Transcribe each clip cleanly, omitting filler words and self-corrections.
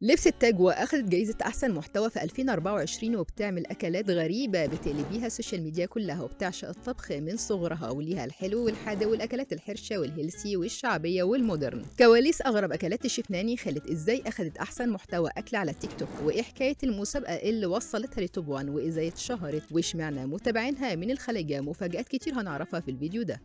لبست تاج وأخدت جايزة أحسن محتوى في 2024 وبتعمل أكلات غريبة بتقلب بيها السوشيال ميديا كلها وبتعشق الطبخ من صغرها وليها الحلو والحادق والأكلات الحرشة والهيلسي والشعبية والمودرن. كواليس أغرب أكلات الشيف ناني خالد إزاي أخدت أحسن محتوى أكل على التيك توك وإيه حكاية المسابقة اللي وصلتها لتوب 1 وإزاي اتشهرت واشمعنى متابعينها من الخليجة. مفاجآت كتير هنعرفها في الفيديو ده.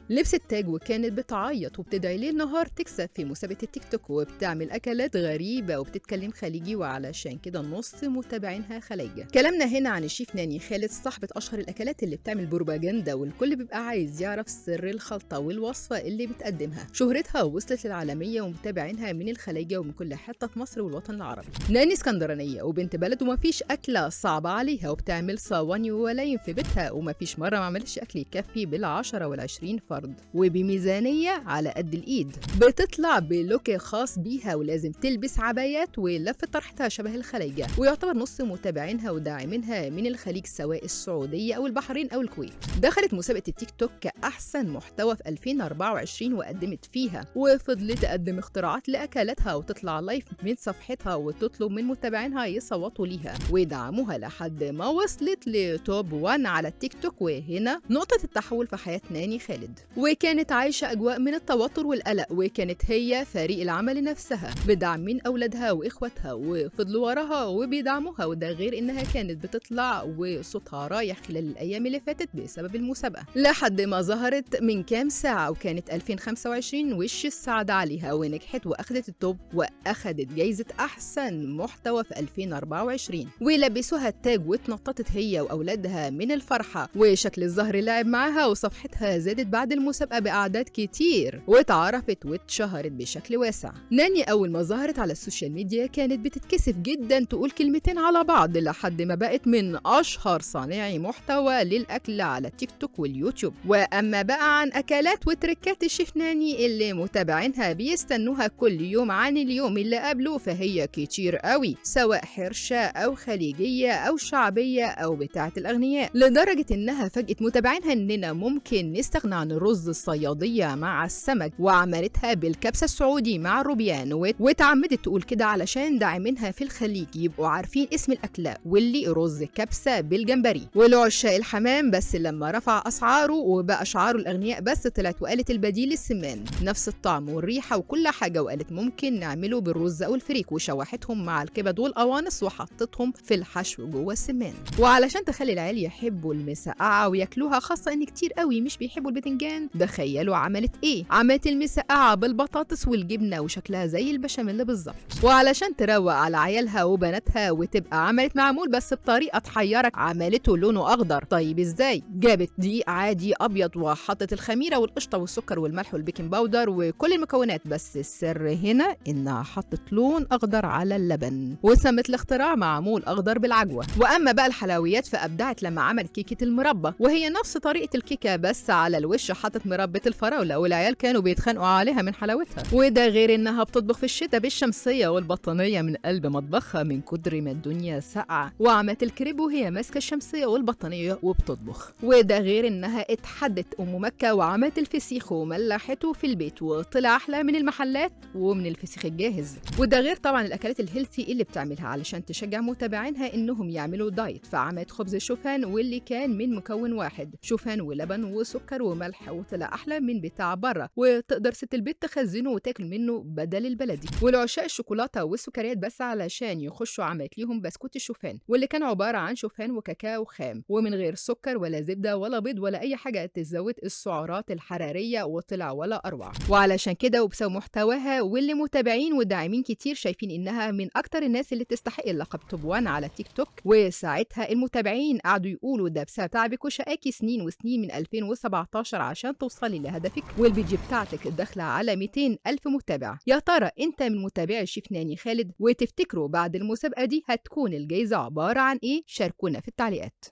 لبست تاج وكانت بتعيط وبتدعي ليل نهار تكسب في مسابقة التيك توك وبتعمل أكلات غريبة وبتتكلم خليجي وعلشان كده نص متابعينها خلايجة. كلامنا هنا عن الشيف ناني خالد صاحبة أشهر الأكلات اللي بتعمل بروباجندا والكل بيبقى عايز يعرف سر الخلطة والوصفة اللي بتقدمها. شهرتها وصلت للعالمية ومتابعينها من الخليجة ومن كل حتة في مصر والوطن العربي. ناني اسكندرانية وبنت بلد ومفيش أكلة صعبة عليها وبتعمل صواني وولايم في بيتها ومفيش مرة ما عملتش أكل يكفي بال10 وال20 فرد وبميزانية على قد الإيد. بتطلع بلوك خاص بيها ولازم تلبس عبايات ولفة طرحتها شبه الخلايجة ويعتبر نص متابعينها وداعمينها من الخليج سواء السعودية أو البحرين أو الكويت. دخلت مسابقة التيك توك كأحسن محتوى في 2024 وقدمت فيها وفضلت تقدم اختراعات لأكلاتها وتطلع لايف من صفحتها وتطلب من متابعينها يصوتوا ليها ويدعموها لحد ما وصلت لتوب 1 على التيك توك. وهنا نقطة التحول في حياة ناني خالد. وكانت عايشة أجواء من التوتر والقلق وكانت هي فريق العمل نفسها بدعم من أولادها وإخواتها وفضلوا وراها وبيدعموها. وده غير إنها كانت بتطلع وصوتها رايح خلال الأيام اللي فاتت بسبب المسابقة لحد ما ظهرت من كام ساعة وكانت 2025 وش السعادة عليها ونجحت وأخدت التوب وأخدت جايزة أحسن محتوى في 2024 ولبسوها التاج واتنططت هي وأولادها من الفرحة وشكل الزهر لعب معاها وصفحتها زادت بعد المسابقة بأعداد كتير واتعرفت واتشهرت بشكل واسع. ناني أول ما ظهرت على السوشيال ميديا كانت بتتكسف جدا تقول كلمتين على بعض لحد ما بقت من أشهر صانعي محتوى للأكل على التيك توك واليوتيوب. وأما بقى عن أكلات وتركات الشيف ناني اللي متابعينها بيستنوها كل يوم عن اليوم اللي قبله فهي كتير قوي سواء حرشة أو خليجية أو شعبية أو بتاعة الأغنياء لدرجة إنها فاجأت متابعينها إننا ممكن نستغنى عن الرز الصيادية مع السمك وعملتها بالكبسة السعودي مع الروبيان واتعمدت تقول كده علشان داعمينها في الخليج يبقوا عارفين اسم الأكلة واللي رز كبسة بالجمبري. ولعشاق الحمام بس لما رفع أسعاره وبقى شعاره الأغنياء بس طلعت وقالت البديل السمان نفس الطعم والريحة وكل حاجة وقالت ممكن نعمله بالرز أو الفريك وشوحتهم مع الكبد والقوانص وحطتهم في الحشو جوه السمان. وعلشان تخلي العيال يحبوا المسقعة وياكلوها خاصة إن كتير قوي مش بيحبوا البتنجان تخيلوا عملت ايه؟ عملت المسقعه بالبطاطس والجبنه وشكلها زي البشاميل بالظبط وعلشان تروق على عيالها وبناتها وتبقى عملت معمول بس بطريقه تحيرك عملته لونه اخضر. طيب ازاي؟ جابت دقيق عادي ابيض وحطت الخميره والقشطه والسكر والملح والبيكنج باودر وكل المكونات بس السر هنا انها حطت لون اخضر على اللبن وسمت الاختراع معمول اخضر بالعجوه. واما بقى الحلويات فابدعت لما عملت كيكه المربى وهي نفس طريقه الكيكه بس على الوش حطت مربى الفراوله والعيال كانوا بيتخانقوا عليها من حلاوتها. وده غير انها بتطبخ في الشتاء بالشمسيه والبطانيه من قلب مطبخها من كتر ما الدنيا ساقعه وعملت الكريب وهي ماسكه الشمسيه والبطانيه وبتطبخ. وده غير انها اتحدت ام مكه وعملت الفسيخ وملحته في البيت وطلع احلى من المحلات ومن الفسيخ الجاهز. وده غير طبعا الاكلات الهيلثي اللي بتعملها علشان تشجع متابعينها انهم يعملوا دايت فعملت خبز الشوفان واللي كان من مكون واحد شوفان ولبن وسكر وملح وطلع احلى من بتاع بره وتقدر ست البيت تخزنه وتاكل منه بدل البلدي. والعشاق الشوكولاته والسكريات بس علشان يخشوا عملت ليهم بسكوت الشوفان واللي كان عباره عن شوفان وكاكاو خام ومن غير سكر ولا زبده ولا بيض ولا اي حاجه تزود السعرات الحراريه وطلع ولا اروع. وعلشان كده وبسبب محتواها واللي متابعين وداعمين كتير شايفين انها من اكتر الناس اللي تستحق اللقب توب 1 على تيك توك. وساعتها المتابعين قعدوا يقولوا ده بسبب تعبك وشقاكي سنين وسنين من 2017 عشان توصلي لهدفك والفيديو بتاعتك داخله على 200 ألف متابع. يا ترى انت من متابعي الشيف ناني خالد وتفتكروا بعد المسابقه دي هتكون الجايزه عباره عن ايه؟ شاركونا في التعليقات.